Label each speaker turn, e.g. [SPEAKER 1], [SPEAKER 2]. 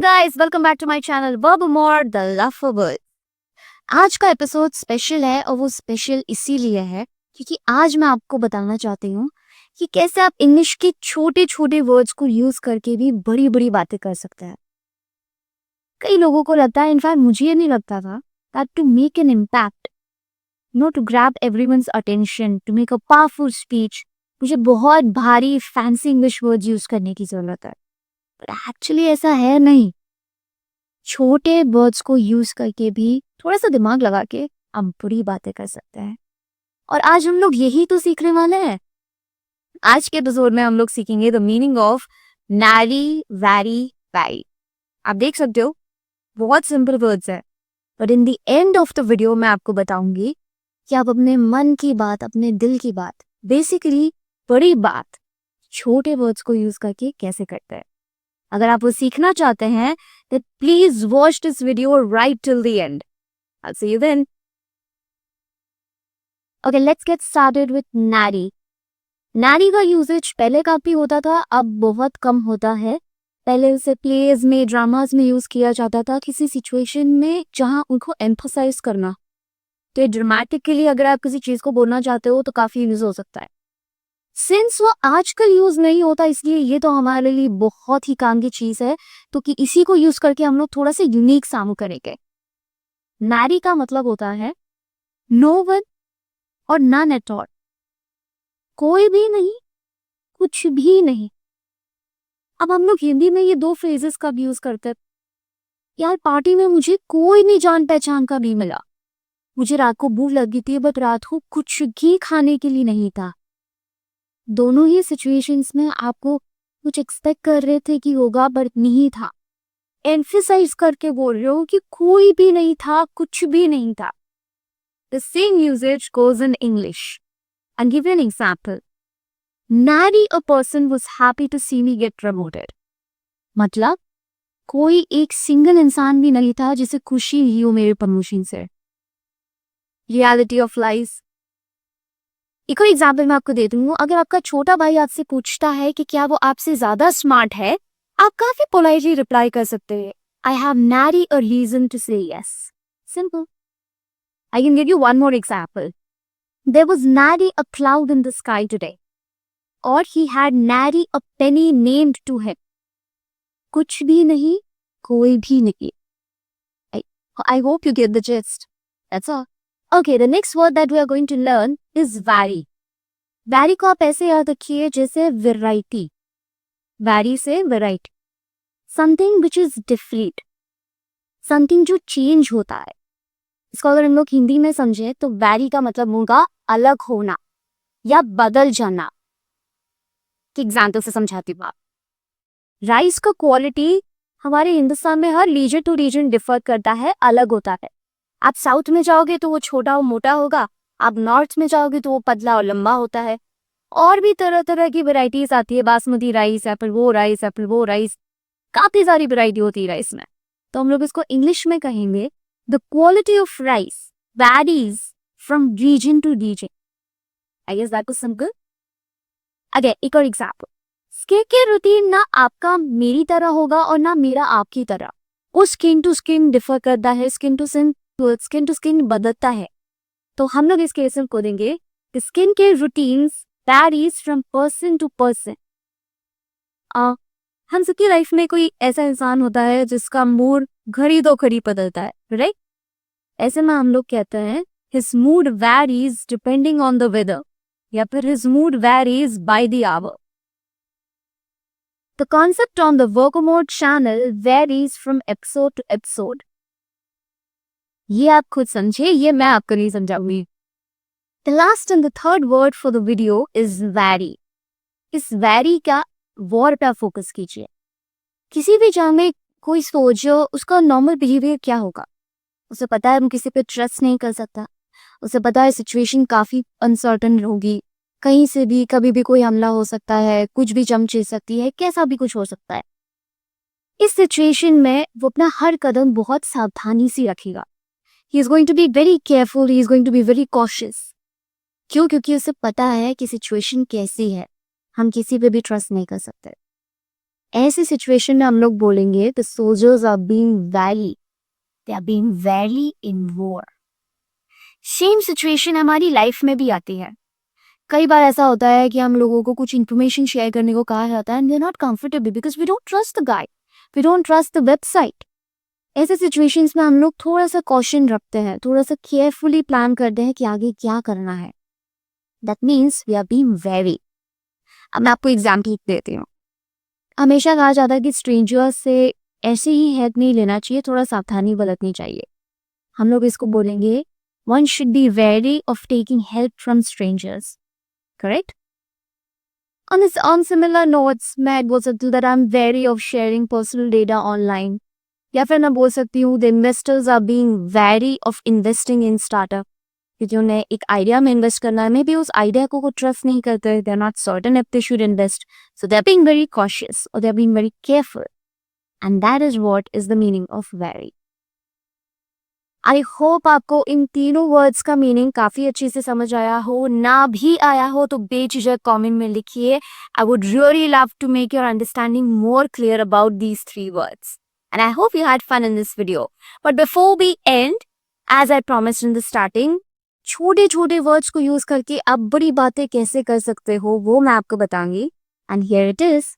[SPEAKER 1] guys, welcome back to my channel Verb the Love for Words। आज का episode special है और वो स्पेशल इसीलिए है क्योंकि आज मैं आपको बताना चाहती हूँ कि कैसे आप इंग्लिश के छोटे छोटे वर्ड्स को यूज करके भी बड़ी बड़ी बातें कर सकते हैं। कई लोगों को लगता है, इनफैक्ट मुझे ये नहीं लगता था, that to make an impact, to grab everyone's attention, to make a powerful speech, मुझे बहुत भारी फैंसी इंग्लिश वर्ड्स यूज करने की जरूरत है। पर एक्चुअली ऐसा है नहीं। छोटे वर्ड्स को यूज करके भी थोड़ा सा दिमाग लगा के हम बड़ी बातें कर सकते हैं और आज हम लोग यही तो सीखने वाले हैं। आज के एपिसोड में हम लोग सीखेंगे the meaning of nary very very. आप देख सकते हो बहुत सिंपल वर्ड्स है, but in the end of the video मैं आपको बताऊंगी कि आप अपने मन की बात, अपने दिल की बात, बेसिकली बड़ी बात छोटे वर्ड्स को यूज करके कैसे करते हैं। अगर आप वो सीखना चाहते हैं तो please watch this video right till the end. I'll see you then. Okay, let's get started with nari. Nari का यूजेज पहले काफी होता था, अब बहुत कम होता है। पहले उसे प्लेज में, ड्रामाज में यूज किया जाता था किसी सिचुएशन में जहां उनको एम्फसाइज करना। तो ड्रामेटिकली अगर आप किसी चीज को बोलना चाहते हो तो काफी यूज हो सकता है। सिंस वो आजकल यूज नहीं होता, इसलिए ये तो हमारे लिए बहुत ही काम की चीज है, तो कि इसी को यूज करके हम लोग थोड़ा सा यूनिक साउंड करेंगे। नारी का मतलब होता है नो वन और नन एट ऑल, कोई भी नहीं, कुछ भी नहीं। अब हम लोग हिंदी में ये दो फ्रेजेस कब यूज करते हैं? यार पार्टी में मुझे कोई नहीं जान पहचान का भी मिला, मुझे रात को भूख लगी थी बट रात को कुछ भी खाने के लिए नहीं था। दोनों ही सिचुएशंस में आपको कुछ एक्सपेक्ट कर रहे थे कि होगा बट नहीं था। एम्फसाइज करके बोल रहे हो कि कोई भी नहीं था, कुछ भी नहीं था। The same usage goes in English. I'll give you an example. Nary a person was happy to see me get promoted. मतलब कोई एक सिंगल इंसान भी नहीं था जिसे खुशी हुई हो मेरे प्रमोशन से। Reality of lies. एक और एग्जाम्पल मैं आपको दे दूँ। अगर आपका छोटा भाई आपसे पूछता है कि क्या वो आपसे ज्यादा स्मार्ट है, आप काफी पोलाइटली रिप्लाई कर सकते हैं, I have nary a reason to say yes. Simple. I can give you one more example. There was nary a cloud in the sky today. Or he had nary a penny named to him. कुछ भी नहीं, कोई भी नहीं. I hope you get the gist. That's all. Okay, the next word that we are going to learn is vary. Vary को आप ऐसे याद रखिए जैसे variety. Vary से variety. Something which is different. Something जो change होता है। इसको अगर हम लोग हिंदी में समझे तो वैरी का मतलब होगा अलग होना या बदल जाना। कि एग्जाम्पल से समझाती हूँ। राइस का क्वालिटी हमारे हिंदुस्तान में हर रीजन टू रीजन डिफर करता है, अलग होता है। आप साउथ में जाओगे तो वो छोटा और मोटा होगा, आप नॉर्थ में जाओगे तो वो पतला और लंबा होता है। और भी तरह तरह की वेराइटीज आती है, बासमती राइस या फिर वो राइस या फिर वो राइस, काफी सारी वेराइटी होती है राइस में। तो हम लोग इसको इंग्लिश में कहेंगे the quality of rice varies from region to region. I guess that was simple. Again, एक और एग्जाम्पल। स्किन के रूटीन ना आपका मेरी तरह होगा और ना मेरा आपकी तरह। वो स्किन टू स्किन डिफर करता है, स्किन टू स्किन बदलता है। तो हम लोग इस केस में बोलेंगे कि स्किन के routines varies from person to person. हम सबकी लाइफ में कोई ऐसा इंसान होता है जिसका मूड घड़ी दो घड़ी बदलता है, राइट? ऐसे में हम लोग कहते हैं his mood varies depending on the weather या फिर his mood varies by the hour. The concept on the Vergamot channel varies from episode to episode. ये आप खुद समझे, ये मैं आपको नहीं समझाऊंगी। The last and the third word for the video is vary. इस vary का वर्ड पे फोकस कीजिए। किसी भी जगह में कोई सोचो उसका नॉर्मल बिहेवियर क्या होगा। उसे पता है वो किसी पे ट्रस्ट नहीं कर सकता, उसे पता है सिचुएशन काफी अनसर्टन होगी, कहीं से भी कभी भी कोई हमला हो सकता है, कुछ भी जम चिल सकती है, कैसा भी कुछ हो सकता है। इस सिचुएशन में वो अपना हर कदम बहुत सावधानी से रखेगा। He is going to be very careful, he is going to be very cautious. क्यों? क्योंकि उसे पता है कि सिचुएशन कैसी है, हम किसी पे भी ट्रस्ट नहीं कर सकते। ऐसी सिचुएशन में हम लोग बोलेंगे the soldiers are being wary, they are being wary in war. Same situation हमारी लाइफ में भी आती है। कई बार ऐसा होता है कि हम लोगों को कुछ इन्फॉर्मेशन शेयर करने को कहा जाता है and we are not comfortable because we don't trust the guide, we don't trust the website. ऐसे सिचुएशंस में हम लोग थोड़ा सा कॉशन रखते हैं, थोड़ा सा केयरफुली प्लान करते हैं कि आगे क्या करना है। That means we are being very. अब मैं आपको एग्जाम्पल देती हूँ। हमेशा कहा जाता है कि स्ट्रेंजर्स से ऐसे ही हेल्प नहीं लेना चाहिए, थोड़ा सावधानी बरतनी चाहिए। हम लोग इसको बोलेंगे one should be very of taking help from strangers, correct? On similar notes, मैं बोल सकती हूँ that I'm wary of sharing personal data online. या फिर मैं बोल सकती हूँ the investors are being wary of investing in startup. क्योंकि उन्हें एक आइडिया में इन्वेस्ट करना है, मे बी उस आइडिया को ट्रस्ट नहीं करते, they are not certain if they should invest. So they are being very cautious or they are being very careful. And that is what is the meaning of wary. I hope आपको इन तीनों words का meaning काफी अच्छे से समझ आया हो। ना भी आया हो तो बेझिझक कमेंट में लिखिए। I would really love to make your understanding more clear about these 3 words. And I hope you had fun in this video. But before we end, as I promised in the starting, छोटे छोटे words को use करके आप बड़ी बातें कैसे कर सकते हो वो मैं आपको बताऊंगी। And here it is.